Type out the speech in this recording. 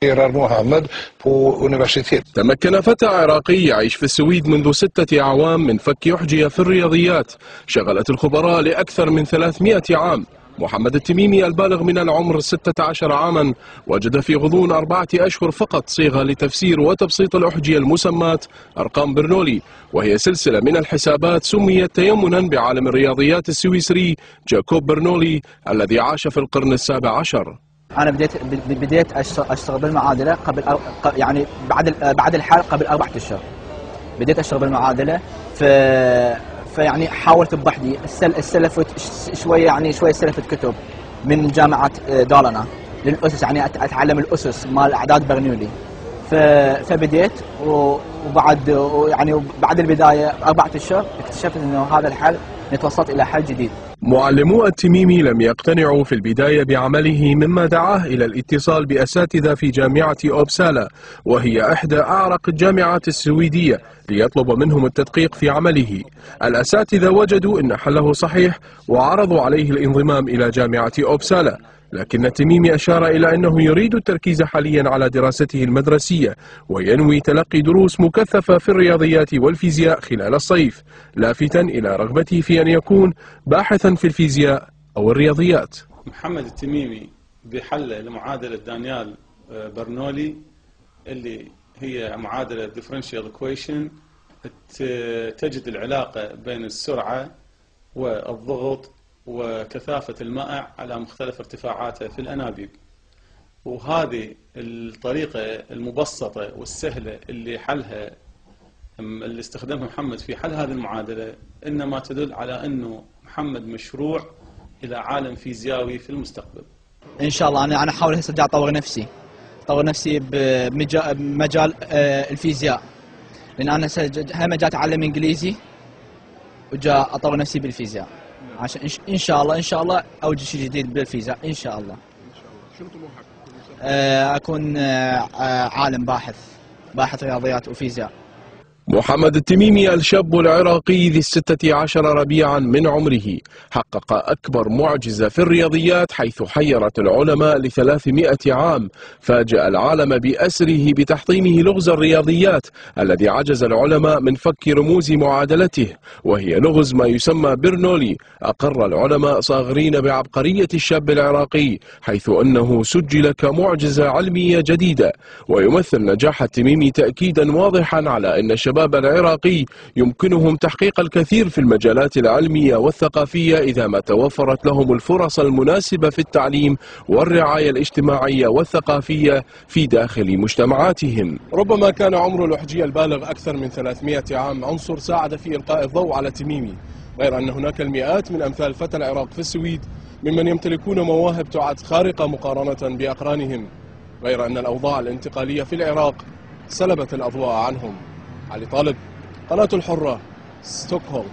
محمد på universitet. تمكن فتى عراقي يعيش في السويد منذ 6 أعوام من فك أحجية في الرياضيات شغلت الخبراء لأكثر من 300 عام. محمد التميمي البالغ من العمر 16 عاما وجد في غضون 4 أشهر فقط صيغة لتفسير وتبسيط الأحجية المسماة أرقام برنولي، وهي سلسلة من الحسابات سميت تيمنا بعالم الرياضيات السويسري جاكوب برنولي الذي عاش في القرن ال17. أنا بديت أشتغل بالمعادلة يعني بعد الحرب قبل 4 أشهر. بديت أشتغل بالمعادلة فيعني حاولت بوحدي استلفت شوية، يعني شوية استلفت كتب من جامعة دالنا للأسس، يعني أتعلم الأسس مال أعداد برنولي. فبديت بعد البداية 4 أشهر اكتشفت إنه هذا الحل نتوصلت إلى حل جديد. معلمو التميمي لم يقتنعوا في البداية بعمله، مما دعاه إلى الاتصال بأساتذة في جامعة أوبسالا وهي إحدى أعرق الجامعات السويدية ليطلب منهم التدقيق في عمله. الأساتذة وجدوا أن حله صحيح وعرضوا عليه الانضمام إلى جامعة أوبسالا، لكن التميمي أشار إلى أنه يريد التركيز حاليا على دراسته المدرسية وينوي تلقي دروس مكثفة في الرياضيات والفيزياء خلال الصيف، لافتاً إلى رغبته في أن يكون باحثاً في الفيزياء أو الرياضيات. محمد التميمي بحل لمعادلة دانيال برنولي اللي هي معادلة differential equation تجد العلاقة بين السرعة والضغط وكثافة المائع على مختلف ارتفاعاته في الأنابيب، وهذه الطريقة المبسطة والسهلة اللي استخدمها محمد في حل هذه المعادلة إنما تدل على أنه محمد مشروع إلى عالم فيزيائي في المستقبل. إن شاء الله أنا أحاول هسه جاي أطور نفسي بمجال الفيزياء، لأن أنا هم جاي أتعلم إنجليزي وجاء أطور نفسي بالفيزياء عشان إن شاء الله أوجد شيء جديد بالفيزياء إن شاء الله. شنو طموحك؟ أكون عالم باحث رياضيات وفيزياء. محمد التميمي الشاب العراقي ذي 16 ربيعا من عمره حقق أكبر معجزة في الرياضيات، حيث حيرت العلماء ل300 عام. فاجأ العالم بأسره بتحطيمه لغز الرياضيات الذي عجز العلماء من فك رموز معادلته، وهي لغز ما يسمى برنولي. أقر العلماء صاغرين بعبقرية الشاب العراقي، حيث أنه سجل كمعجزة علمية جديدة، ويمثل نجاح التميمي تأكيدا واضحا على أن الشباب العراقي يمكنهم تحقيق الكثير في المجالات العلمية والثقافية إذا ما توفرت لهم الفرص المناسبة في التعليم والرعاية الاجتماعية والثقافية في داخل مجتمعاتهم. ربما كان عمر الأحجية البالغ أكثر من 300 عام عنصر ساعد في إلقاء الضوء على التميمي، غير أن هناك المئات من أمثال فتى العراق في السويد ممن يمتلكون مواهب تعد خارقة مقارنة بأقرانهم، غير أن الأوضاع الانتقالية في العراق سلبت الأضواء عنهم. علي طالب، قناة الحرة، ستوكهولم.